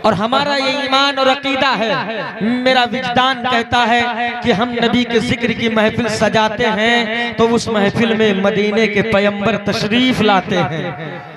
और हमारा ये ईमान और अकीदा है, मेरा विजदान कहता है कि हम नबी के जिक्र की महफिल सजाते हैं तो उस महफिल में मदीने के पैगंबर तशरीफ लाते हैं।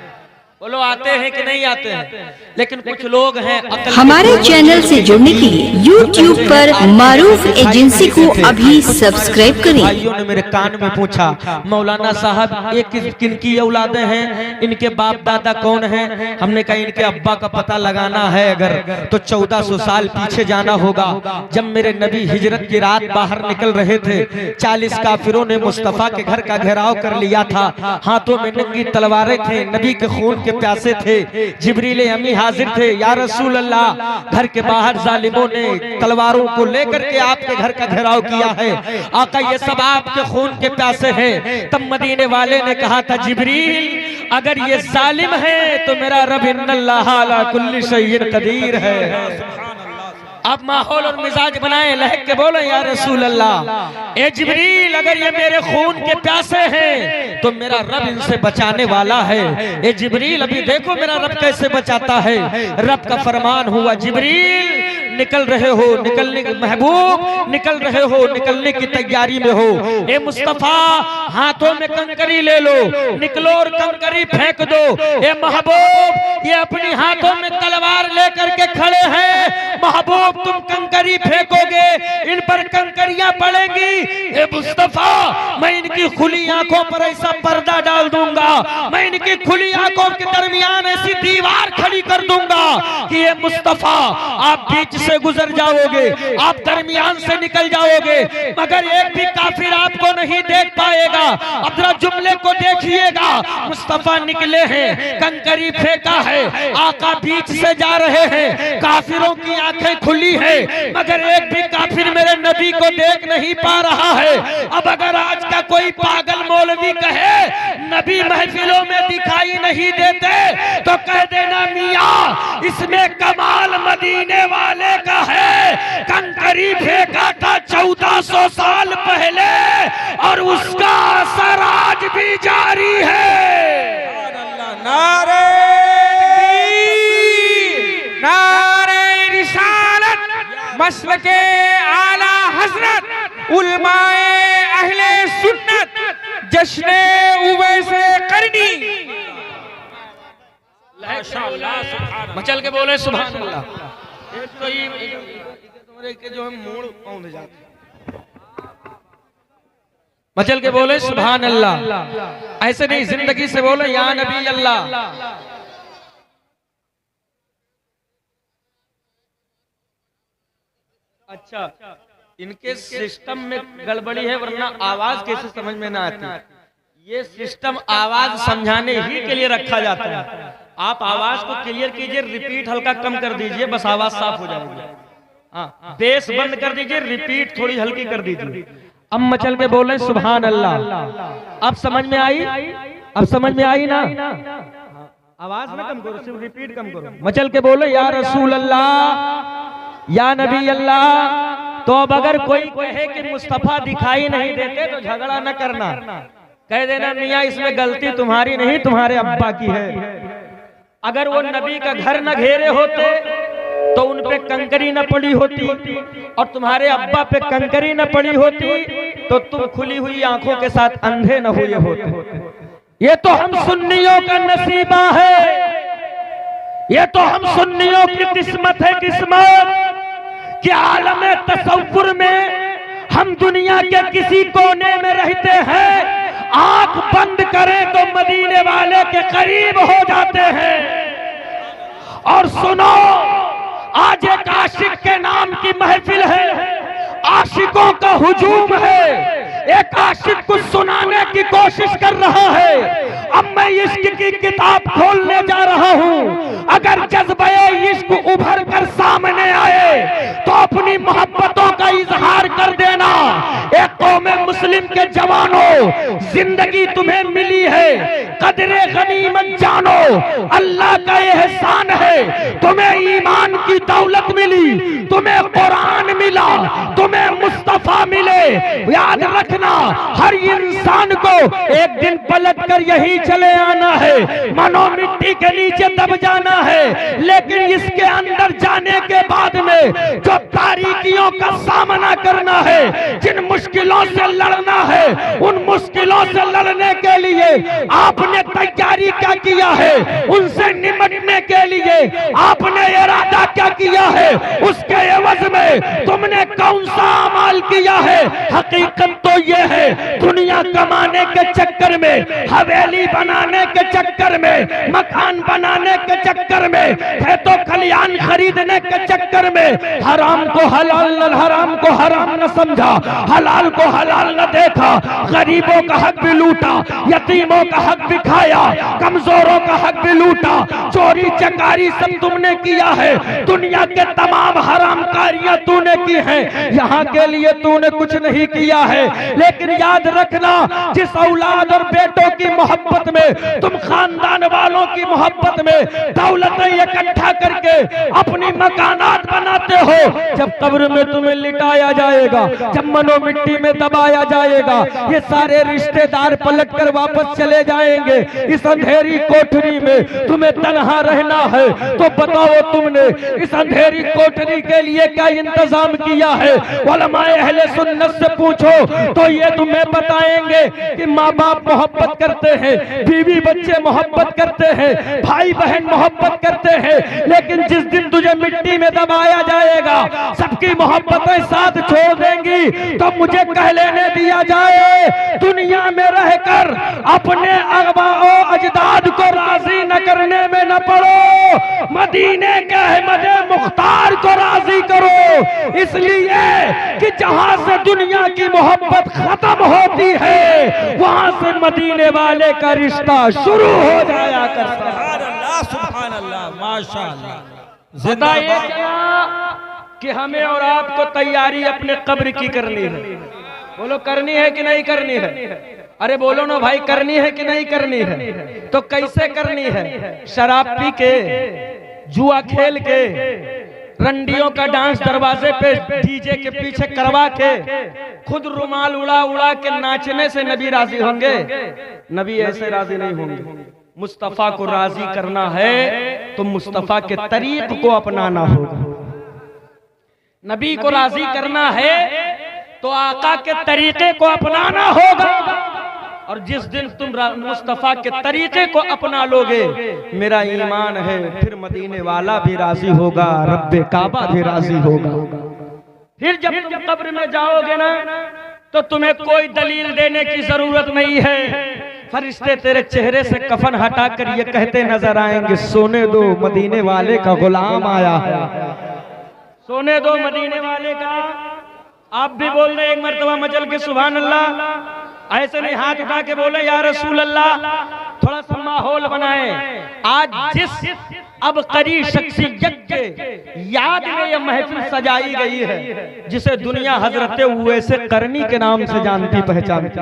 बोलो आते हैं कि नहीं आते हैं? लेकिन कुछ लोग हैं हमारे चैनल से जुड़ने के लिए YouTube पर मारूफ एजेंसी को अभी सब्सक्राइब करें। भाइयों ने मेरे कान में पूछा, मौलाना साहब ये किन की औलादे हैं, इनके बाप दादा कौन हैं? हमने कहा इनके अब्बा का पता लगाना है अगर तो 1400 साल पीछे जाना होगा। जब मेरे नबी हिजरत की रात बाहर निकल रहे थे, 40 काफिरों ने मुस्तफा के घर का घेराव कर लिया था, हाथों में नंगी तलवारें थे, नबी के खून के प्यासे थे। जिब्रील अमी हाजिर थे, या रसूल अल्लाह घर के बाहर जालिमों ने तलवारों को लेकर के आपके घर का घेराव किया है, आका ये सब आपके खून के प्यासे हैं। तब मदीने वाले ने कहा था, जिब्रील अगर ये जालिम है तो मेरा रब इन्नल्लाह अला कुल्ली शैइन कदीर है। आप माहौल और मिजाज बनाए, लहक के बोले या रसूल अल्लाह, ए जिब्रील अगर ये मेरे खून के प्यासे हैं तो मेरा रब इनसे बचाने वाला है। ए जिब्रील अभी देखो मेरा रब कैसे बचाता है। रब का फरमान हुआ, जिब्रील निकल रहे हो, निकलने महबूब निकल रहे हो, निकलने की तैयारी में हो। ए मुस्तफा हाथों में कंकरी ले लो, निकलो और कंकरी फेंक दो। ए महबूब ये अपनी हाथों में तलवार लेकर के खड़े हैं, महबूब तुम कंकरी फेंकोगे इन पर कंकरियां पड़ेंगी। ए मुस्तफा मैं इनकी खुली आंखों पर ऐसा पर्दा डाल दूंगा, मैं इनकी खुली आंखों के दरमियान ऐसी दीवार खड़ी कर दूंगा कि ये मुस्तफा आप बीच से गुजर जाओगे, आप दरमियान से निकल जाओगे, मगर एक भी काफिर आपको नहीं देख पाएगा। अब जरा जुमले को देखिएगा, मुस्तफा निकले हैं, कंकरी फेंका है, आका बीच से जा रहे हैं, काफिरों की आंखें खुली है, मगर एक भी काफिर मेरे नबी को देख नहीं पा रहा है। अब अगर आज का कोई पागल मौलवी कहे नबी महफिलों में दिखाई नहीं देते तो कह देना मियां इसमें कमाल मदीने वाले का है। कंकरी फेंका था 1400 साल पहले और उसका असर आज भी जारी है। नारे नारे रिसालत मसलके आला हजरत उलमाए अहले सुन्नत जश्ने उवैसे करनी। मचल के बोले सुभान अल्लाह। तो ये जो हम मूड पहुंच जाते, मचल के बोले सुभान अल्लाह। ऐसे नहीं, जिंदगी से बोले या नबी अल्लाह। अच्छा इनके सिस्टम में गड़बड़ी है, वरना आवाज कैसे समझ में ना आती। ये सिस्टम आवाज समझाने ही के लिए रखा जाता है। आप आवाज को क्लियर कीजिए, रिपीट हल्का कम कर दीजिए, बस आवाज साफ हो जाएगी। हाँ बेस बंद कर दीजिए, रिपीट थोड़ी हल्की कर दीजिए। अब मचल में बोले सुभान अल्लाह। अब समझ में आई? अब समझ में आई ना? आवाज ना कम करो, सिर्फ रिपीट कम करो। मचल के बोले या रसूल अल्लाह, या नबी अल्लाह। तो अब अगर कोई कहे कि मुस्तफा दिखाई नहीं देते तो झगड़ा न करना, कह देना मियां इसमें गलती तुम्हारी नहीं, तुम्हारे अब्बा की है। अगर वो नबी का घर न घेरे होते तो उन पे कंकरी न पड़ी होती और तुम्हारे अब्बा पे कंकरी न पड़ी होती तो तुम खुली हुई आंखों के साथ अंधे न हुए होते। ये तो हम सुन्नियों का नसीबा है, ये तो हम सुन्नियों की किस्मत है, किस्मत कि आलम तसव्वुर में हम दुनिया के किसी कोने में रहते हैं, आंख बंद करें तो मदीने वाले के करीब हो जाते हैं। और सुनो, आज एक आशिक के नाम की महफिल है, आशिकों का हुजूम है, एक आशिक कुछ सुनाने की कोशिश कर रहा है। अब मैं इश्क की किताब खोलने जा रहा हूँ, अगर जज्बे इश्क उभर कर सामने आए तो अपनी मोहब्बतों का इजहार कर देना। एक कौम मुस्लिम के जवानों, जिंदगी तुम्हें मिली है, कदरे गनीमत जानो, अल्लाह का एहसान है। तुम्हें ईमान की दौलत मिली, तुम्हें कुरान मिला, तुम्हें तुम्हें मुस्तफा मिले। याद रखना, हर इंसान को एक दिन पलट कर यही चले आना है, मनो मिट्टी के नीचे दब जाना है। लेकिन इसके अंदर जाने के बाद में जो तारीकियों का सामना करना है, जिन मुश्किलों से लड़ना है, उन मुश्किलों से लड़ने के लिए आपने तैयारी क्या किया है, उनसे निपटने के लिए आपने इरादा क्या किया है, उसके एवज में तुमने कौन सा अमल किया है। हकीकत तो ये है, दुनिया कमाने के चक्कर में, हवेली बनाने के चक्कर में, मकान बनाने के चक्कर में, खेतों खलियान खरीदने के चक्कर में हराम को हराम न समझा, हलाल को हलाल न देखा, गरीबों का हक भी लूटा, यतीमों का हक भी खाया, कमजोरों का हक भी लूटा, चोरी चकारी सब तुमने किया है। दुनिया के तमाम हरामकारियां तूने की हैं, यहाँ के लिए तूने कुछ नहीं किया है। लेकिन याद रखना, जिस औलाद और बेटों की मोहब्बत में, तुम खानदान वालों की मोहब्बत में दौलतें इकट्ठा करके अपनी मकानात बनाते हो, जब कब्र में तुम्हें लिटाया जाएगा, जब मनो मिट्टी में दबाया जाएगा, ये सारे रिश्तेदार पलट कर वापस चले जाएंगे। इस अंधेरी कोठरी में तुम्हें तन्हा रहना है, तो बताओ तुमने इस अंधेरी कोठरी के लिए क्या इंतजाम किया है। उलमाए अहले सुन्नत से पूछो तो ये तुम्हें बताएंगे कि माँ बाप मोहब्बत करते हैं, बीवी बच्चे मोहब्बत करते हैं, भाई बहन मोहब्बत करते हैं, लेकिन जिस दिन तुझे मिट्टी में दबाया जाएगा, सबकी मोहब्बतें साथ छोड़ देंगी। तो मुझे कह लेने दिया जाए, दुनिया में रहकर अपने अगवाओ अजदाद को राजी न करने में न पड़ो, मदीने के अहमद मुख्तार को राजी करो। इसलिए कि जहां से दुनिया की मोहब्बत खत्म होती है, वहां से मदीने वाले का रिश्ता शुरू हो जाया करता है। सुभान अल्लाह, माशाअल्लाह। बताइए कि हमें और आपको तैयारी अपने कब्र की करनी है। बोलो करनी है कि नहीं करनी है? अरे बोलो ना भाई, करनी है कि नहीं करनी है? तो कैसे करनी है? शराब पी के, जुआ खेल के, रंडियों का डांस दरवाजे पे डीजे के पीछे करवा के, खुद रुमाल उड़ा उड़ा के नाचने से नबी राजी होंगे? नबी ऐसे राजी नहीं होंगे। मुस्तफा को राजी करना है तो मुस्तफा के तरीक को अपनाना होगा। नबी को राजी करना है तो आका के तरीके को अपनाना होगा। और जिस दिन तुम मुस्तफा के तरीके को अपना लोगे, मेरा ईमान है, फिर मदीने वाला भी राजी होगा, रब्बे काबा भी राजी होगा। फिर जब तुम कब्र में जाओगे ना, तो तुम्हें कोई दलील देने की जरूरत नहीं है। फरिश्ते तेरे चेहरे से कफन हटाकर ये कहते नजर आएंगे, सोने दो मदीने वाले का गुलाम आया है, सोने दो मदीने वाले का। आप भी बोल रहे एक मर्तबा मचल के सुभान अल्लाह। ऐसे नहीं हाथ उठा के बोले या रसूल अल्लाह, थोड़ा सा माहौल बनाए। आज जिस अब करी शख्सियत के याद में यह महफिल सजाई गई है, जिसे दुनिया हजरत उवैसे करनी के नाम से जानती पहचानती।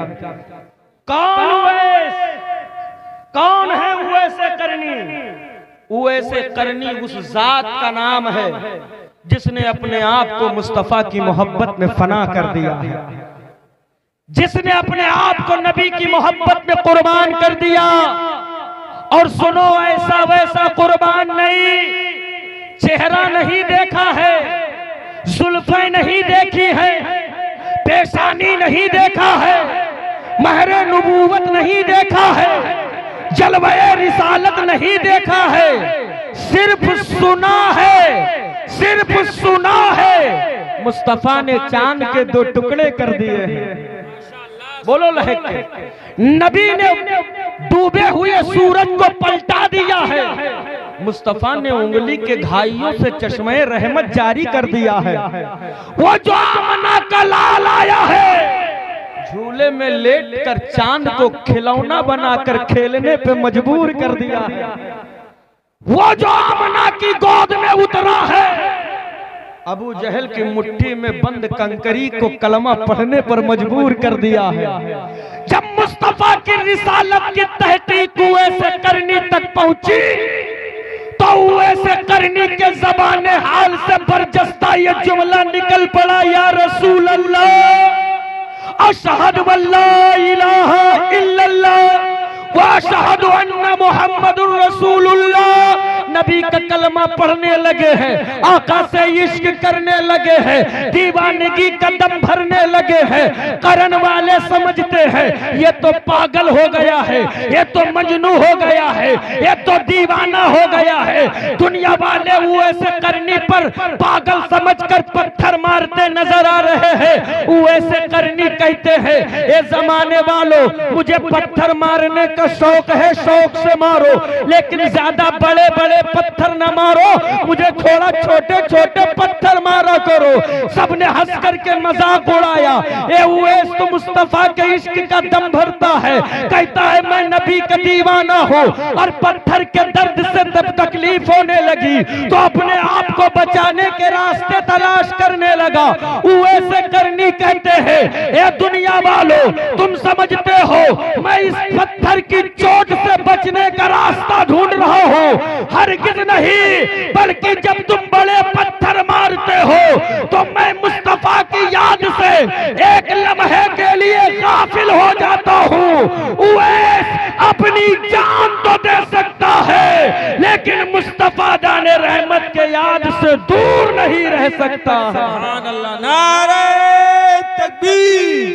कौन है उवैसे करनी? उवैसे करनी उस जात का नाम है जिसने अपने आप को मुस्तफा की मोहब्बत में फना कर दिया है, जिसने अपने आप को नबी की मोहब्बत में कुर्बान कर दिया। और सुनो, ऐसा वैसा कुर्बान नहीं, चेहरा नहीं देखा है, जुल्फें नहीं देखी है, पेशानी नहीं देखा है, महरे नुबूवत नहीं देखा है, जलवे रिसालत नहीं देखा है, सिर्फ सुना है, सिर्फ सुना है। मुस्तफा ने चांद के दो टुकड़े कर दिए हैं। बोलो लहक के। नबी ने डूबे हुए सूरज को पलटा दिया है। मुस्तफा ने उंगली के घाइयों से चश्मे रहमत जारी कर दिया है। वो जो आमना का लाल आया है, झूले में लेट कर चांद को खिलौना बनाकर खेलने पे मजबूर कर दिया है। वो जो आमना की गोद में उतरा है, अबू जहल की मुट्ठी में बंद कंकरी को कलमा पढ़ने पर मजबूर कर दिया है। जब मुस्तफा की रिसालत की तहकीक कुएं से करनी तक पहुंची, तो तो वैसे करनी के ज़बाने हाल से बरजस्ता ये जुमला निकल पड़ा, या रसूल अल्लाह अशहदु अल्ला इलाहा इल्लल्लाह व अशहदु अन्ना मुहम्मदुर रसूलुल्लाह। नबी का कलमा पढ़ने लगे हैं, आका से इश्क करने लगे हैं, दीवानगी का दम भरने लगे हैं। करन वाले समझते हैं ये तो पागल हो गया है, ये तो मजनू हो गया है, ये तो दीवाना हो गया है। दुनिया वाले वो ऐसे करनी पर पागल समझकर पत्थर मारते नजर आ रहे हैं। वो ऐसे करनी कहते हैं ये जमाने वालों मुझे पत्थर मारने का शौक है, शौक से मारो, लेकिन ज्यादा बड़े बड़े पत्थर न मारो, मुझे थोड़ा छोटे छोटे पत्थर मारा करो। सबने हंस करके मजाक उड़ाया। ये उवैस तो मुस्तफा के इश्क का दम भरता है, कहता है मैं नबी का दीवाना हूँ, और पत्थर के दर्द से जब तकलीफ होने लगी तो अपने आप को बचाने के रास्ते तलाश करने लगा। उवैस करनी कहते हैं ये दुनिया वालों तुम समझते हो मैं इस पत्थर की चोट से बचने का रास्ता ढूंढ रहा हूँ, हरगिज नहीं, बल्कि जब तुम बड़े पत्थर मारते हो तो मैं मुस्तफा की याद से एक लम्हे के लिए गाफिल हो जाता हूँ। उवैस अपनी जान तो दे सकता है, लेकिन मुस्तफा दाने रहमत के याद से दूर नहीं रह सकता। सुभान अल्लाह। नारे तकबीर,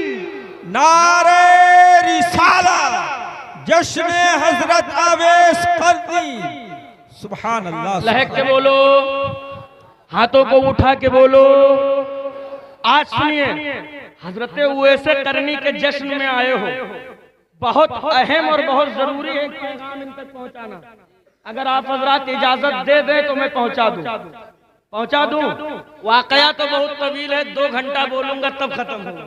नारे रिसाला, जश्न हजरत अवैस करनी। सुभान अल्लाह। लहक के बोलो, हाथों को उठा के बोलो। आज सुनिए, हजरत उवैस करनी के जश्न में आए हो, बहुत अहम और बहुत जरूरी है कि पैगाम इन तक पहुंचाना। अगर आप हजरात इजाजत दे दें तो मैं पहुंचा दूं। वाकया तो बहुत तवील है, 2 घंटा बोलूंगा तब खत्म होगा,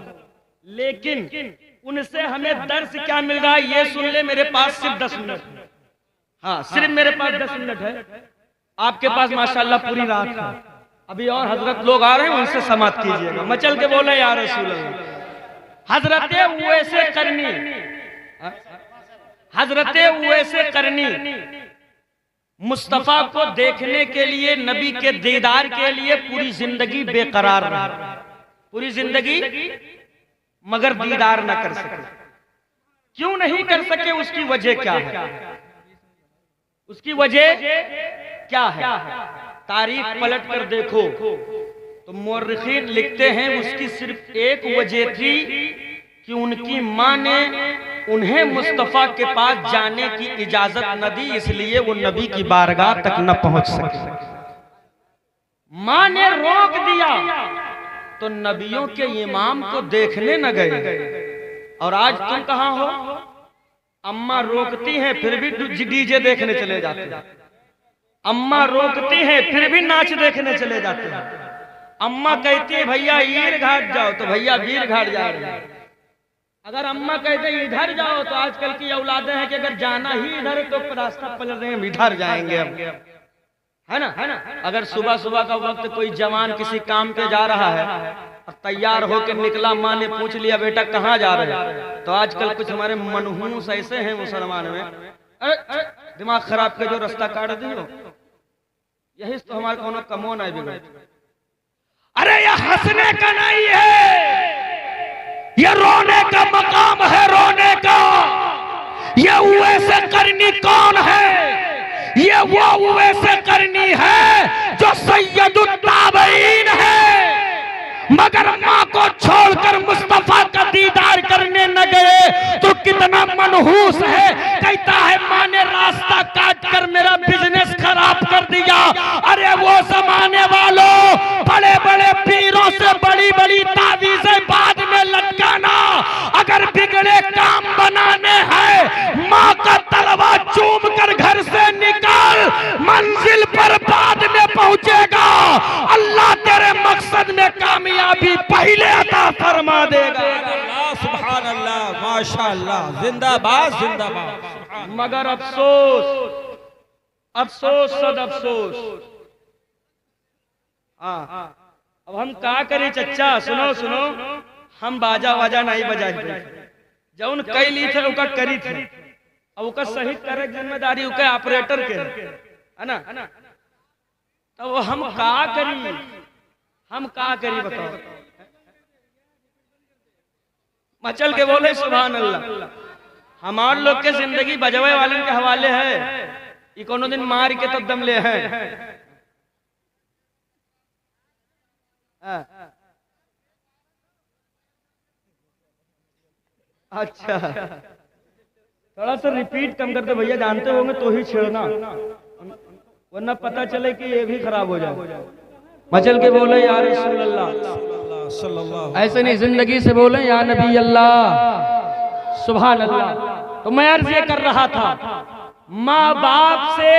लेकिन उनसे हमें दर्स क्या मिल रहा है ये सुन ले। मेरे पास सिर्फ 10 मिनट है, हाँ सिर्फ मेरे पास 10 मिनट है, आपके पास माशाल्लाह पूरी रात है। अभी और हजरत लोग आ रहे हैं, उनसे समाप्त कीजिएगा। मचल के बोले या रसूल अल्लाह। हजरत उवैस करनी मुस्तफा को देखने के लिए, नबी के दीदार के लिए पूरी जिंदगी बेकरार रहा, पूरी जिंदगी, मगर दीदार न कर सके। क्यों नहीं कर सके? उसकी वजह क्या है? उसकी वजह क्या है? तारीख पलट कर देखो तो मुअर्रिखीन लिखते हैं उसकी सिर्फ एक वजह थी कि उनकी मां ने उन्हें मुस्तफा के पास जाने की इजाजत न दी, इसलिए वो नबी की बारगाह तक न पहुंच सके। मां ने रोक दिया तो नबियों के इमाम को देखने न गए। और आज तुम कहां हो? अम्मा रोकती हैं फिर भी डीजे देखने चले जाते हैं, अम्मा रोकती हैं फिर भी नाच देखने चले जाते हैं। अम्मा कहती है भैया ईर घाट जाओ तो भैया वीर घाट जा रहे हैं। अगर अम्मा कहते इधर जाओ तो आजकल की औलादें हैं कि अगर जाना ही इधर है तो रास्ता पलट रहे हैं, इधर जाएंगे हम, है ना। अगर सुबह सुबह का वक्त कोई जवान किसी काम पे जा रहा है और तैयार होकर निकला, माँ ने पूछ लिया बेटा कहाँ जा रहे हैं, तो आजकल कुछ हमारे मनहूस ऐसे हैं मुसलमान में, अरे दिमाग खराब के जो रास्ता काट दियो, यही तो हमारे कोनो कमो नहीं बिगड़। अरे ये हंसने का नहीं है, ये रोने का मकाम है, रोने का। ये उवैस करनी कौन है? ये वो उवैस करनी है जो सैयदुत ताबईन है, मगर माँ को छोड़कर मुस्तफा का दीदार करने न गए तो कितना मनहूस है। कहता है माँ ने रास्ता काट कर मेरा बिजनेस खराब कर दिया। अरे वो जमाने वालों, बड़े बड़े पीरों से बड़ी बड़ी तावीज़ें बाद में लटकाना, अगर बिगड़े काम बनाने हैं माँ का तलवा चूम कर घर से निकाल, मंजिल पर बाद में पहुंचेगा। अल्लाह तेरे मकसद में कामयाबी पहले अता फरमा देगा। सुभान अल्लाह, माशाअल्लाह, जिंदाबाद जिंदाबाद। मगर अफसोस, अफसोस सद अफसोस। हाँ, अब हम क्या करें चच्चा? सुनो सुनो, हम बाजा वाजा नहीं बजाए, जौन कई ली थे उनका करी थे, अब उसका सही करे जिम्मेदारी उसके ऑपरेटर के, है ना। तो हम का करी बताओ। मचल के बोले सुभान अल्लाह। हमार लोग के जिंदगी बजवे वालन के हवाले है, ई कोनो दिन मार के तब दम ले है। अच्छा थोड़ा सा रिपीट कम करते भैया, जानते होंगे तो ही छेड़ना, वरना पता चले कि ये भी खराब हो जाए। मचल के बोले या रसूल अल्लाह, ऐसे नहीं जिंदगी से बोले या नबी अल्लाह, सुभान अल्लाह। तो मैं अर्ज ये कर रहा था, माँ बाप से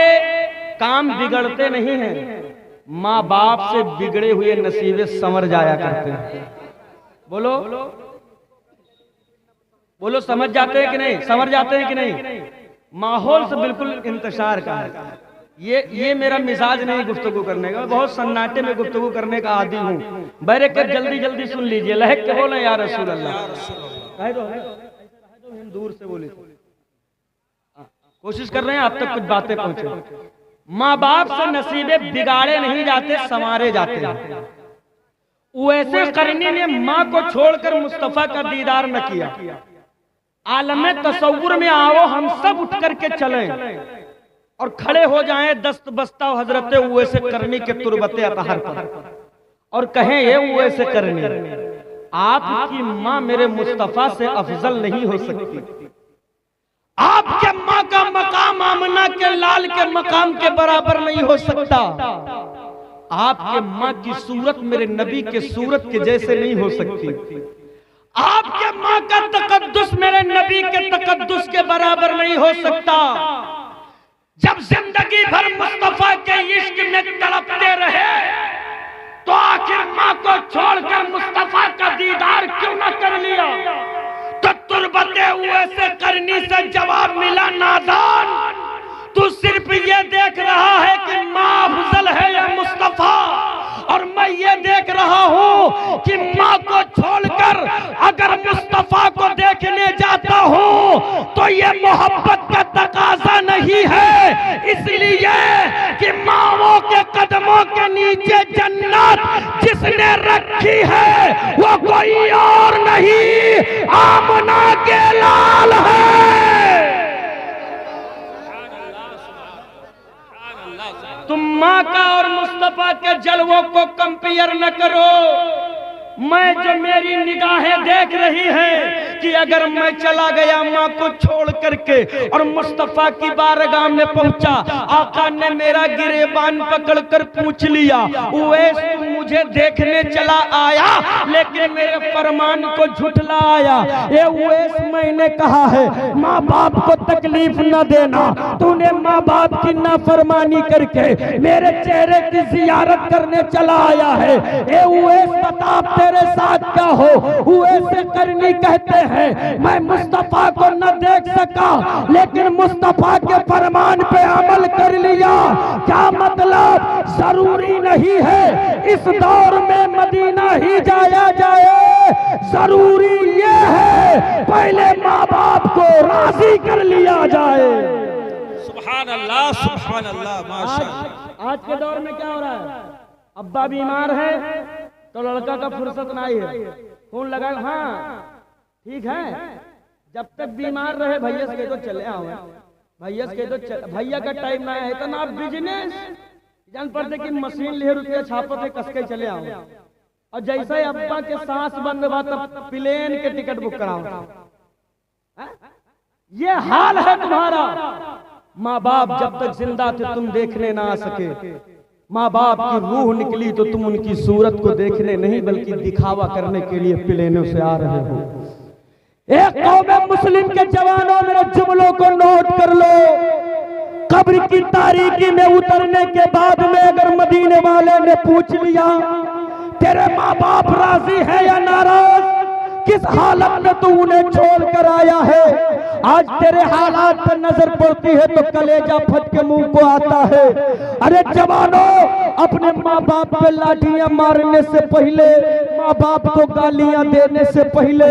काम बिगड़ते नहीं हैं, माँ बाप से बिगड़े हुए नसीबे संवर जाया करते हैं। बोलो बोलो, समझ जाते हैं कि नहीं, संवर जाते हैं कि नहीं। माहौल से बिल्कुल इंतशार का है। ये मेरा मिजाज नहीं गुफ्तगू करने का, बहुत सन्नाटे में गुफ्तगू करने का आदी हूँ। बैरे कर जल्दी जल्दी सुन लीजिए, लहक के बोले या रसूल अल्लाह। दूर से बोले, कोशिश कर रहे हैं आप तक कुछ बातें पहुंचे। माँ बाप से नसीबे बिगाड़े नहीं जाते, संवारे जाते हैं। वैसे करनी ने माँ को छोड़कर मुस्तफा का दीदार न किया। आलम तसव्वुर में आओ, हम सब उठ करके चलें और खड़े हो जाएं दस्त बस्ता हजरत उवैस करनी के तुरबते अतहर पर और कहें ये उवैस करनी, आपकी माँ मेरे मुस्तफा से अफजल नहीं हो सकती। आपके माँ का मकाम आमना के लाल के मकाम के बराबर नहीं हो सकता। आपके माँ की सूरत मेरे नबी के सूरत के जैसे नहीं हो सकती। आपके माँ का तकद्दुस मेरे नबी के तकद्दुस के बराबर नहीं हो सकता। जब जिंदगी भर मुस्तफा के इश्क में तड़पते रहे तो आखिर माँ को छोड़कर मुस्तफा का दीदार क्यों न कर लिया। तो तुरबते हुए से करनी से जवाब मिला, नादान तू सिर्फ ये देख रहा है कि माँ अफजल है या मुस्तफा, और मैं ये देख रहा हूँ कि माँ को छोड़कर अगर मुस्तफा को देखने जाता हूँ तो ये मोहब्बत का तकाजा नहीं है, इसलिए कि माँओं के कदमों के नीचे जन्नत जिसने रखी है वो कोई और नहीं, आमना के लाल है। तुम माँ का और मुस्तफा के जलवों को कंपेयर न करो। मैं जो मेरी निगाहें देख रही हैं कि अगर मैं चला गया माँ को छोड़ करके और मुस्तफा की बारगाह में पहुंचा, आका ने मेरा गिरेबान पकड़कर पूछ लिया, उवैस तू मुझे देखने चला आया लेकिन मेरे फरमान को झुठलाया। ये उवैस मैंने कहा है माँ बाप को तकलीफ न देना, तूने माँ बाप की नाफरमानी करके मेरे चेहरे की जियारत करने चला आया है। ये उवैस बता तेरे साथ क्या हो। उवैस करनी कहते हैं मैं मुस्तफा को न देख सका लेकिन मुस्तफा के फरमान पे अमल कर लिया। क्या मतलब? जरूरी नहीं है इस दौर में मदीना ही जाया जाए, जरूरी ये है पहले माँ बाप को राजी कर लिया जाए। सुभान अल्लाह, सुभान अल्लाह, माशाअल्लाह। आज के दौर में क्या हो रहा है, अब्बा बीमार है तो लड़का का फुर्सत नहीं है, फोन लगा, हाँ ठीक है, जब तक बीमार रहे भैया के तो चले आओ, भैया के तो भैया का टाइम ना है तो ना बिजनेस जान पड़ते कि मशीन ले रुपया छापते कसके चले आओ, और जैसे ही अब्बा के सांस बंद हुआ तब प्लेन के टिकट बुक कराओ। ये हाल है तुम्हारा। माँ बाप जब तक जिंदा थे तुम देखने ना आ सके, माँ बाप की रूह निकली तो तुम उनकी सूरत को देखने नहीं बल्कि दिखावा करने के लिए प्लेनों से आ रहे हो। एक कौम मुस्लिम के जवानों मेरे जुमलों को नोट कर लो। कब्र की तारीकी में उतरने के बाद में अगर मदीने वाले ने पूछ लिया तेरे माँ बाप राजी है या नाराज, किस हालत में तू उन्हें छोड़ कर आया है, आज तेरे हालात पर नजर पड़ती है तो कलेजा फट के मुंह को आता है। अरे जवानों, अपने माँ बाप पे लाठियां मारने से पहले, माँ बाप को गालियां देने से पहले,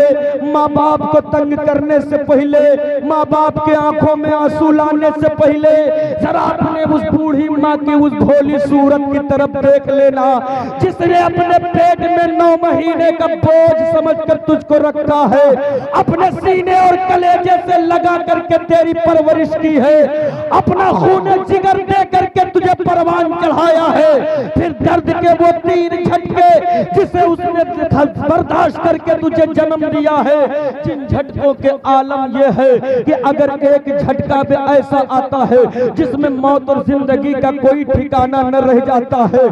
माँ बाप को तंग करने से पहले माँ बाप के आंखों में आंसू लाने से पहले जरा अपने उस बूढ़ी माँ की उस भोली सूरत की तरफ देख लेना, जिसने अपने पेट में 9 महीने का बोझ समझकर तुझको रखा है, अपने सीने और कलेजे से लगा करके तेरी परवरिश की है, अपना खून जिगर दे करके तुझे परवान चढ़ाया है, फिर दर्द के वो 3 झटके जिसे उसने बर्दाश्त करके तुझे जन्म दिया है, जिन झटकों के आलम ये है कि अगर एक झटका भी ऐसा आता है जिसमें मौत और जिंदगी का कोई ठिकाना न रह जाता है,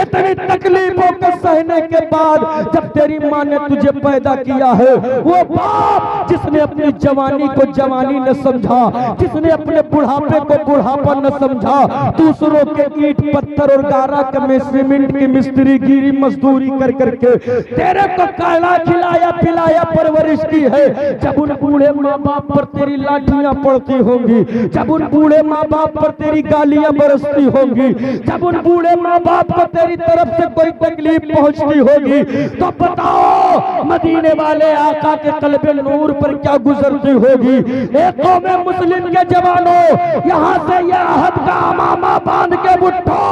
इतनी तकलीफों को सहने के बाद जब तेरी माँ ने तुझे पैदा किया है, वो बाप जिसने अपनी जवानी को जवानी न समझा, जिसने अपने बुढ़ापे को बुढ़ापा न समझा, दूसरों के ईंट पत्थर और गारा में सीमेंट की मिस्त्री गिरी मजदूरी कर करके तेरे को काला खिलाया पिलाया परवरिश की है। जब उन बूढ़े माँ बाप पर तेरी लाठियां पड़ती होंगी, जब उन बूढ़े माँ बाप पर तेरी गालियां बरसती होंगी, जब उन बूढ़े माँ बाप को तेरी तरफ से कोई तकलीफ पहुंचती होगी, तो बताओ मदीने वाले आका के कल्बे नूर पर क्या गुजरती होगी। एक कौम मुस्लिम के जवानों, यहाँ से यह अहद का अमामा बांध के उठो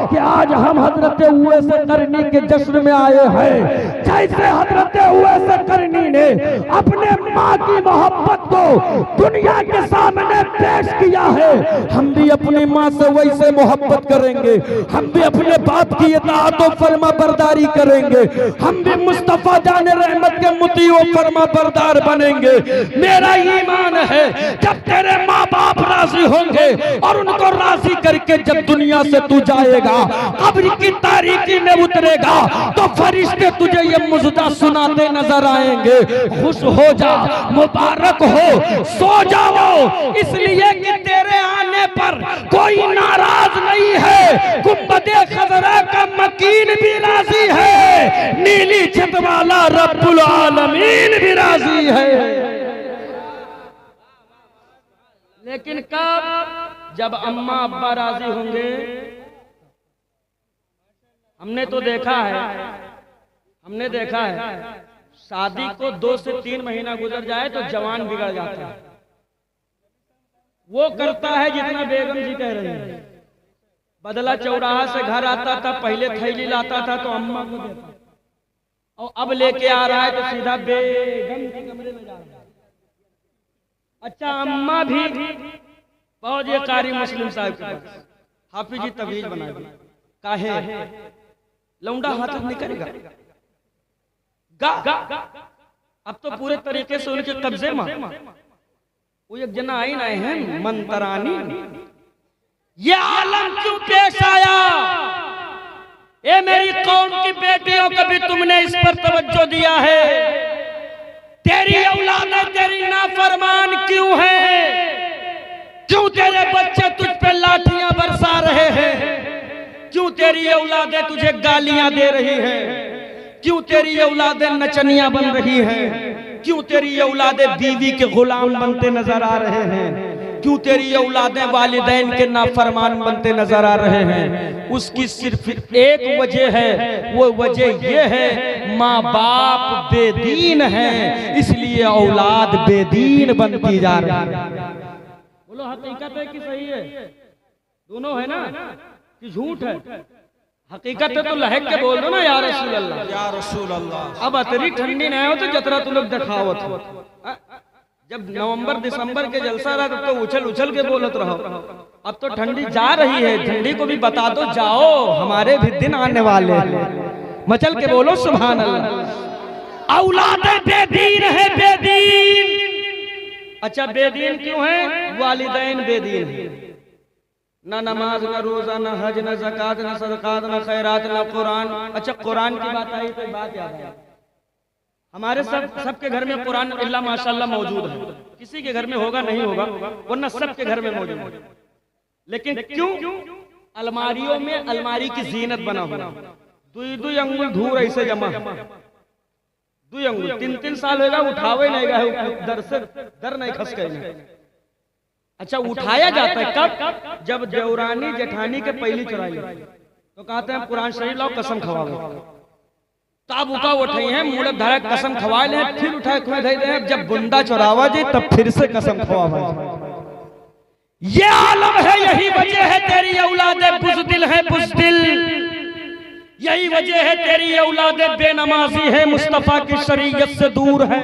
कि आज हम हजरत उवैस करनी के जश्न में आए हैं। जैसे हजरत उवैस करनी ने अपने माँ की मोहब्बत को दुनिया के सामने पेश किया है, हम भी अपनी माँ से वैसे मोहब्बत करेंगे, हम भी अपने बाप की इताअत और फरमा बरदारी करेंगे, हम भी मुस्तफा जाने रहमत के मुती और फरमा बरदार बनेंगे। मेरा ईमान है जब तेरे माँ बाप राजी होंगे और उनको राजी करके जब दुनिया से तू जाएगा, कब्र की तारीकी में उतरेगा, तो फरिश्ते तुझे ये मुजदा सुनाते नजर आएंगे, खुश हो जा, मुबारक हो, सो जाओ, इसलिए कि तेरे आने पर कोई नाराज नहीं है। गुंबदे खजरा का मकीन भी राजी है, नीली छत वाला रब्बुल आलमीन भी राजी है। लेकिन कब? जब अम्मा अब्बा राजी होंगे। हमने तो देखा है शादी को 2 से 3 महीना गुजर जाए तो जवान बिगड़ जाता है। वो करता है जितना बेगम जी कह रही है। बदला चौराहा से घर आता था, पहले थैली लाता था तो अम्मा को देता, और अब लेके आ रहा है तो सीधा बेगम के कमरे में जा रहा है। अच्छा, अम्मा भी फौजे कारी मुस्लिम साहब के पास हाफिज जी तवीज बना दी, काहे लौंडा हाथ निकलेगा गा। अब तो पूरे तरीके से उनके कब्जे में वो एक जना आइन आए हैं मंतरानी, ये आलम क्यों पेश आया? ए मेरी कौम की बेटियों, कभी तुमने इस पर तवज्जो दिया है? तेरी औलादें तेरी नाफरमान क्यों है? क्यों तेरे बच्चे तुझ पे लाठियां बरसा रहे हैं? क्यों तेरी औलादें तुझे गालियां दे रही हैं? क्यों तेरी औलादें नचनियां बन रही हैं? क्यों तेरी औलादें बीवी के गुलाम बनते नजर आ रहे हैं? क्यों तेरी औलादें वालिदैन के नाफरमान बनते नजर आ रहे हैं? उसकी सिर्फ एक वजह है, वो वजह ये है माँ बाप बेदीन हैं, इसलिए औलाद बेदीन बनती जा रही है। बोलो हकीकत है कि सही है? दोनों है ना कि झूठ है? हकीकत है तो लहक के बोल दो ना या रसूल अल्लाह, या रसूल अल्लाह। अब अतरी ठंडी नहीं हो तो जतरा तुम लोग दिखावत हो। जब नवंबर दिसंबर के जलसा रहा तब तो उछल उछल के बोलत रहो। अब तो ठंडी जा रही है, ठंडी को भी बता दो जाओ, हमारे भी दिन आने वाले हैं। मचल के बोलो सुभान अल्लाह। औलादे बेदीन है, बेदीन। अच्छा, बेदीन क्यों है? वालिदैन बेदीन है। ना नमाज, ना रोजा, ना हज, ना ज़कात, ना सदकात, ना खैरात, ना कुरान। अच्छा, कुरान की बात आई तो बात याद है, हमारे सबके घर में कुरान अल्लाह माशाल्लाह मौजूद है। किसी के घर में होगा नहीं होगा, वरना सबके घर में मौजूद है। लेकिन क्यों? अलमारियों में अलमारी की जीनत बना हुआ, 2 अंगुल धूर ऐसे जमा, 2 अंगुल 3 साल होगा, उठावे नहीं गए, दर से दर नहीं खस गए। अच्छा, उठाया जाता है कब? जब देवरानी जेठानी के पहली चुराई तो कहते हैं कुरान शरीफ लाओ, कसम खवाओ। ताब उका उठाई है, मूड़क धरा कसम खवा ले, फिर उठाए खुए धई दे, जब बुंदा चौरावा जी तब फिर से कसम खवावा। ये आलम है, यही वजह है तेरी औलादे बुज़दिल है बुज़दिल, यही वजह है तेरी औलादे बेनमाजी है, मुस्तफा की शरीयत से दूर है।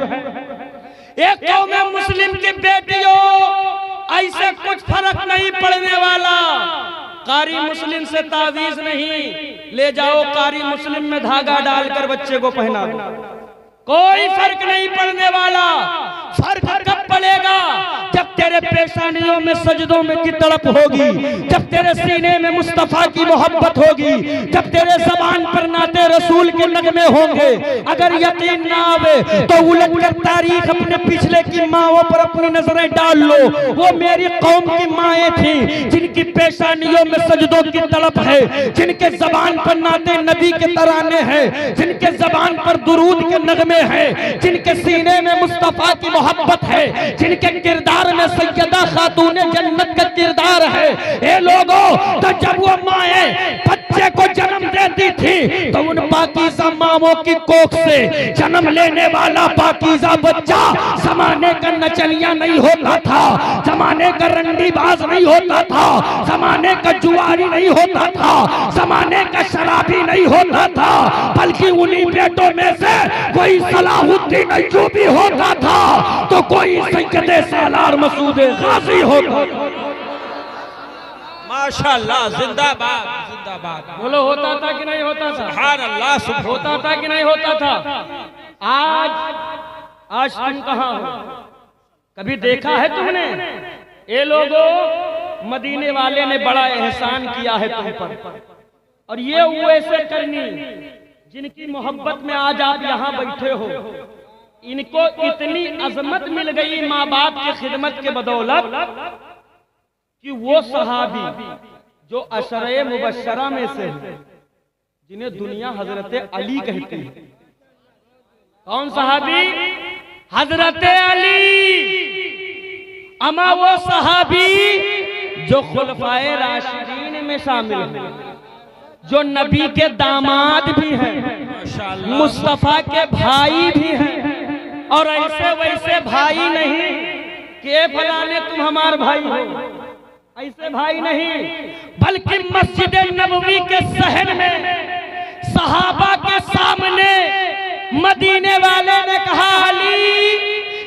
एक कौम मुस्लिम की बेटियों, ऐसे कुछ फर्क नहीं पड़ने वाला। कारी मुस्लिम से तावीज नहीं ले जाओ, कारी मुस्लिम में धागा डालकर बच्चे को पहना दो, कोई फर्क नहीं पड़ने वाला। फर्क कब पड़ेगा? जब तेरे पेशानियों में सजदों में की तड़प होगी, जब तेरे सीने में मुस्तफा की मोहब्बत होगी, जब तेरे जबान पर नाते रसूल के नगमे होंगे। अगर यकीन ना आवे तो उलट कर तारीख अपने पिछले की माओं पर अपनी नजरें डाल लो। वो मेरी कौम की माएँ थी जिनकी पेशानियों में सजदों की तड़प है, जिनके जबान पर नाते नबी के तराने हैं, जिनके जबान पर दुरूद के नगमे हैं, जिनके सीने में मुस्तफा की मोहब्बत है, जिनके किरदार में सैयदा खातून जन्नत का किरदार है। ये लोगों, तो जब वो माए बच्चे को जन्म देती थी तो उन पाकीज़ा मामों की कोख से जन्म लेने वाला पाकीज़ा बच्चा जमाने का नचनिया नहीं होता था, जमाने का रंडीबाज नहीं होता था, जमाने का जुआरी नहीं होता था, जमाने का शराबी नहीं होता था, बल्कि उन्हीं बेटों में से कोई सलाहुद्दीन अय्यूबी होता था तो कोई सैयदे सालार मसूद गाजी होता। माशाअल्लाह, जिंदाबाद जिंदाबाद। बोलो, होता था कि नहीं होता था? सुभान अल्लाह, सुभान होता था कि नहीं होता था? आज तुम कहाँ हो? कभी देखा है तुमने? ये लोगों, मदीने वाले ने बड़ा एहसान किया है तुम पर, और ये वैसे करनी जिनकी मोहब्बत में आज आप यहाँ बैठे हो, इनको इतनी अजमत मिल गई माँ बाप की खिदमत के बदौलत कि वो सहाबी जो अशरे मुबशरा में से हैं, जिन्हें दुनिया हजरत अली कहती है। कौन सहाबी? हजरत अली। अमा वो सहाबी जो खुलफाए राशिदीन में शामिल है, जो नबी के दामाद भी हैं, मुस्तफा के भाई भी हैं, और ऐसे वैसे भाई नहीं कि फलाने तुम हमारे भाई हो, ऐसे भाई नहीं, बल्कि मस्जिद नबवी के सहन में सहाबा के सामने मदीने वाले ने कहा, अली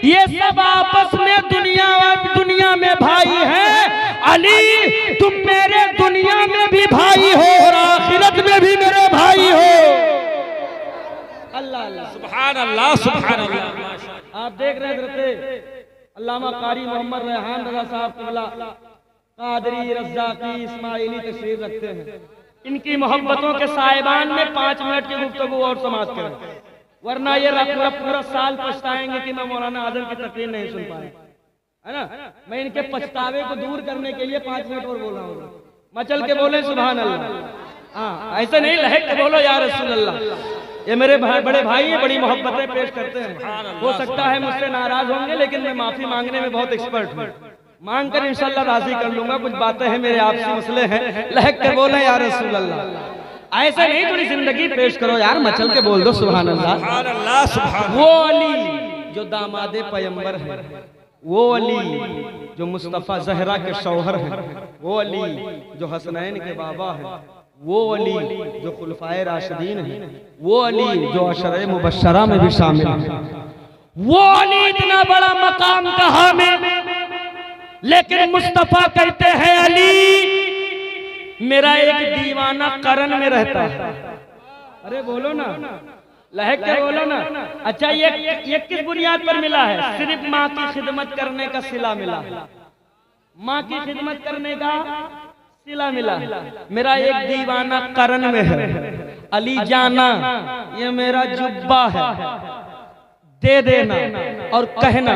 ये सब आपस में दुनिया में भाई हैं, अली तुम मेरे दुनिया में भी भाई हो और आखिरत में भी मेरे भाई हो। अल्लाह अल्लाह, सुभान अल्लाह, सुभान अल्लाह। आप देख रहे थे अल्लामा कारी मोहम्मद रेहान रजा साहब क़िबला कादरी, रज़्ज़ाक़ी, इस्माइली तशरीफ रखते हैं। इनकी मोहब्बतों के साहिबान में 5 मिनट की गुफ्तगू और समाप्त करें, वरना ये पूरा साल पछताएंगे कि मैं मौलाना आजम की तकरीर नहीं सुन पाया, है ना। मैं इनके पछतावे को दूर करने के लिए 5 मिनट और बोल रहा हूँ। मचल के बोले सुभान अल्लाह। हाँ, ऐसे नहीं लहक के बोलो या रसूल अल्लाह। ये मेरे बड़े भाई बड़ी मोहब्बतें पेश करते हैं। हो सकता है मुझसे नाराज होंगे, लेकिन मैं माफी मांगने में बहुत एक्सपर्ट हूँ। मांग कर इंशाल्लाह राजी कर लूंगा। कुछ बातें हैं, मेरे आपसी मसले हैं, लहक के बोले या रसूल अल्लाह। ऐसे नहीं, थोड़ी जिंदगी पेश करो यार, मचल के बोल दो सुभान अल्लाह। सुभान अल्लाह, सुभान। वो अली जो दामादे पैगंबर है, वो अली जो मुस्तफा जहरा के शौहर है, वो अली जो हसनैन के बाबा है, वो अली जो खुलफाए राशिदीन है, वो अली जो अशरे मुबशरा में भी शामिल है, वो अली इतना बड़ा मकाम का हामिल। लेकिन मुस्तफा कहते हैं अली मेरा एक दीवाना करन में रहता है। अरे बोलो ना, लहक के बोलो ना। अच्छा, ये किस बुनियाद पर मिला है? सिर्फ माँ की खिदमत करने का सिला मिला, माँ की खिदमत करने का सिला मिला। मेरा एक दीवाना करन में है, अली जाना ये मेरा जुब्बा है, दे देना और कहना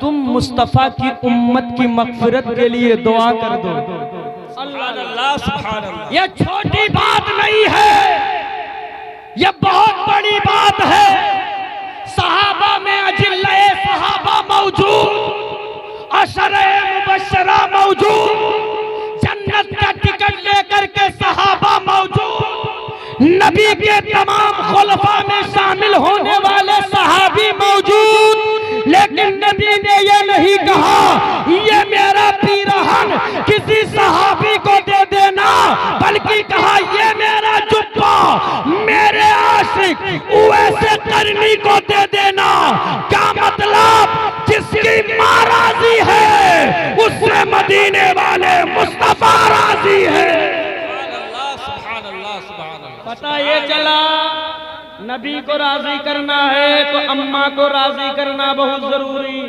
तुम मुस्तफा की उम्मत की मगफिरत के लिए दुआ कर दो। अल्लाह, सुभान अल्लाह। यह छोटी बात नहीं है, यह बहुत बड़ी बात है। सहाबा में अजिल्ले सहाबा मौजूद, अशरे मुबशरा मौजूद, जन्नत का टिकट लेकर के सहाबा मौजूद, नबी के तमाम खुलफा में शामिल होने वाले सहाबी मौजूद, लेकिन नबी ने ये नहीं कहा ये मेरा पीरहन किसी सहाबी को दे देना, बल्कि कहा ये मेरा जुब्बा मेरे आशिक उवैसे करनी को दे देना। क्या मतलब? जिसकी मां राजी है उससे मदीने वाले मुस्तफा राजी है। पता ये चला नबी को राजी करना है तो अम्मा को राजी करना बहुत जरूरी।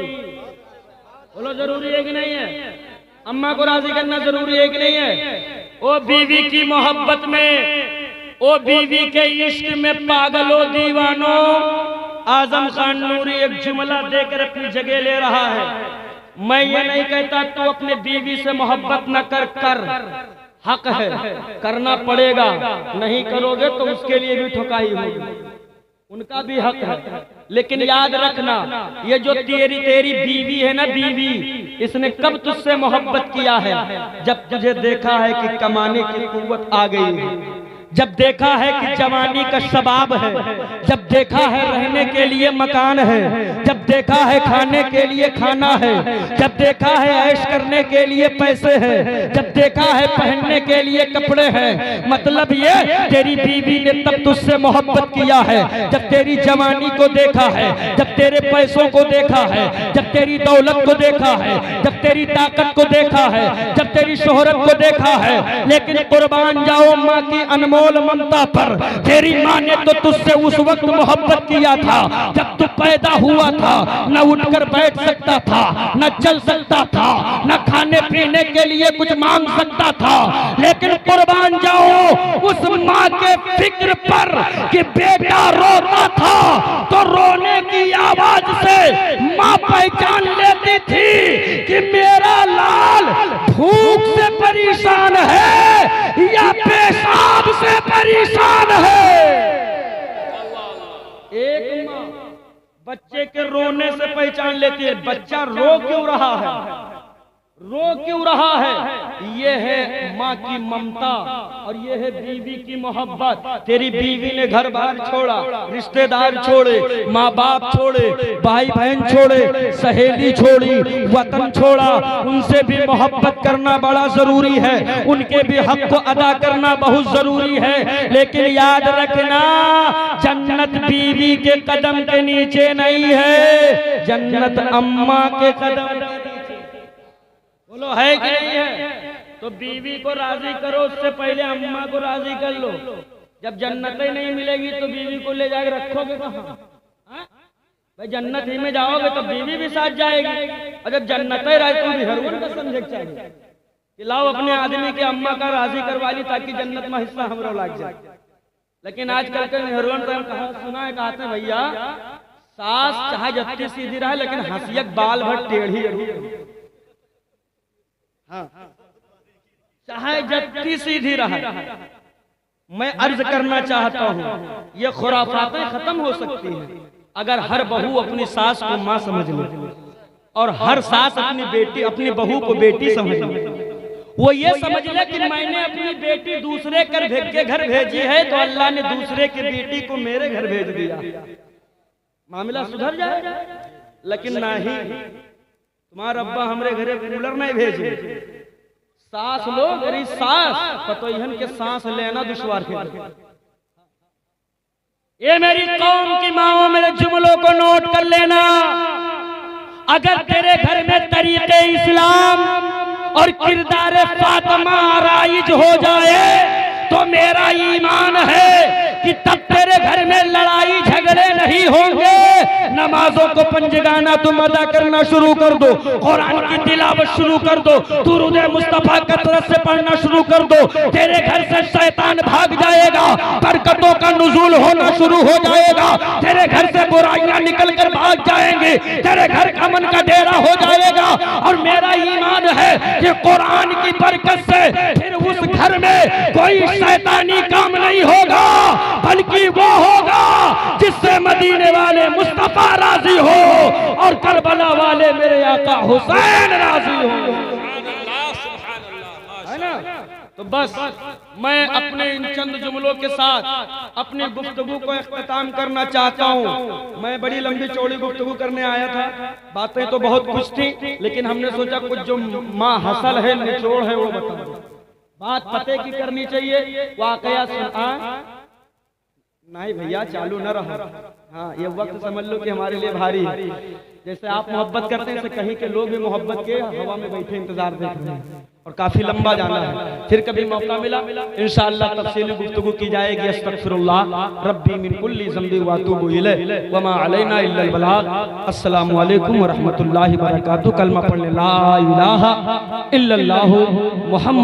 बोलो जरूरी है कि नहीं है? अम्मा को राजी करना जरूरी है कि नहीं है? ओ बीवी की मोहब्बत में, ओ बीवी के इश्क में पागलों दीवानों, आजम खान नूरी एक जुमला देकर अपनी जगह ले रहा है। मैं ये नहीं कहता तू अपने बीवी से मोहब्बत न कर, हक है, करना पड़ेगा, नहीं करोगे तो उसके लिए भी ठुकाई होगी, उनका भी हक है। लेकिन याद रखना ये जो तेरी बीवी है ना, बीवी, इसने कब तुझसे मोहब्बत किया है? जब तुझे देखा है कि कमाने की कुव्वत आ गई है, जब देखा है कि जवानी का शबाब है, जब देखा है रहने के लिए मकान है, जब देखा है खाने के लिए खाना है, जब देखा है ऐश करने के लिए पैसे हैं, जब देखा है पहनने के लिए कपड़े हैं। मतलब ये तेरी बीवी ने तब तुझसे मोहब्बत किया है जब तेरी जवानी को देखा है, जब तेरे पैसों को देखा है, जब तेरी दौलत को देखा है, जब तेरी ताकत को देखा है, जब तेरी शोहरत को देखा है। लेकिन कुर्बान जाओ माँ की अनमोल ममता पर, तेरी माँ ने तो तुझसे उस वक्त मोहब्बत किया था जब तू पैदा हुआ था, न उठकर बैठ सकता था, न चल सकता था, न खाने पीने के लिए कुछ मांग सकता था। लेकिन कुर्बान जाओ उस माँ के फिक्र पर कि बेटा रोता था तो रोने की आवाज से माँ पहचान लेती थी कि मेरा लाल भूख से परेशान है या पेशाब से परेशान है। एक माँ बच्चे के रोने से पहचान लेती है बच्चा रो क्यों रहा है, रो क्यों रहा है। ये है माँ की ममता और ये है बीवी की मोहब्बत। तेरी बीवी ने घर बार छोड़ा, रिश्तेदार छोड़े, माँ बाप छोड़े, भाई बहन छोड़े, सहेली छोड़ी, वतन छोड़ा, उनसे भी मोहब्बत करना बड़ा जरूरी है, उनके भी हक को अदा करना बहुत जरूरी है। लेकिन याद रखना जन्नत बीवी के कदम के नीचे नहीं है, जन्नत अम्मा के कदम के नीचे। बोलो है कि नहीं है? तो बीवी को राजी करो, उससे पहले अम्मा को राजी कर लो। जब जन्नत ही नहीं मिलेगी तो बीवी को ले जाकर रखोगे कहाँ? भाई जन्नत ही में जाओगे तो बीवी भी साथ जाएगी, और जब जन्नत ही रहे तो मेहरबान का समझे चाहिए कि लाओ अपने आदमी के अम्मा का राजी करवा ली ताकि जन्नत में हिस्सा हमरो लग जाए। लेकिन आजकल के मेहरबान तो कहा सुना है, कहते हैं भैया सास चाहे जत्ती सीधी रहे लेकिन हंसियक बाल भर टेढ़ी जरूर, चाहे जत्ती सीधी रहे। मैं अर्ज करना चाहता हूँ ये खुराफातें खत्म हो सकती हैं अगर हर बहू अपनी सास को माँ समझ ले और हर सास अपनी बेटी अपनी बहू को बेटी समझ ले। वो ये समझ ले कि मैंने अपनी बेटी दूसरे के घर भेजी है तो अल्लाह ने दूसरे की बेटी को मेरे घर भेज दिया, मामला सुधर जाएगा। लेकिन नहीं, तुम्हारा अब्बा हमरे घरे कूलर नहीं भेजे, सास लोग मेरी सास पतोहन के सांस लेना दुश्वार है। ये मेरी कौम की माओ मेरे जुमलों को नोट कर लेना। अगर तेरे घर में तरीके इस्लाम और किरदार फातिमा राइज हो जाए तो मेरा ईमान है कि तब तेरे घर में लड़ाई झगड़े नहीं होंगे। नमाजों को पंजगाना तुम अदा करना शुरू कर दो, कुरान की तिलावत शुरू कर दो, दुरूद मुस्तफा कसरत से पढ़ना शुरू कर दो, तेरे घर से शैतान भाग जाएगा, बरकतों का नुज़ूल होना शुरू हो जाएगा, तेरे घर से बुराइयां निकल कर भाग जाएंगी, तेरे घर का अमन का डेरा हो जाएगा। और मेरा ईमान है कि कुरान की बरकत से फिर उस घर में कोई शैतानी काम नहीं होगा, बल्कि वो होगा जिससे मदीने वाले मुस्तफा राजी हो और करबला वाले मेरे आका हुसैन राजी हो, है ना। तो बस मैं अपने इन चंद जुमलों के साथ अपनी गुफ्तगू को इख्तिताम करना चाहता हूँ। मैं बड़ी लंबी चौड़ी गुफ्तगू करने आया था, बातें तो बहुत कुछ थी, लेकिन हमने सोचा कुछ जो माँ हसल है, निचोड़ है, वो बताओ। बात पते की करनी चाहिए, वाकया सुना नहीं भैया, चालू न रहा। हाँ, ये वक्त समझ लो कि हमारे लिए भारी है। जैसे आप मोहब्बत करते हैं, कहीं के लोग भी मोहब्बत के हवा में बैठे इंतजार देख रहे हैं, और काफी लंबा जाना है। फिर कभी मौका मिला इंशाअल्लाह तफसीली गुफ्तगू की जाएगी। अस्तगफिरुल्लाह रब्बी मिन कुल्ली ज़ंबि व अतूबु इलैहि व मा अलैना इल्ला अल बलाग। अस्सलामु अलैकुम व रहमतुल्लाहि व बरकातुहू। कलमा पढ़ ले ला इलाहा इल्लल्लाहु मुहम्मद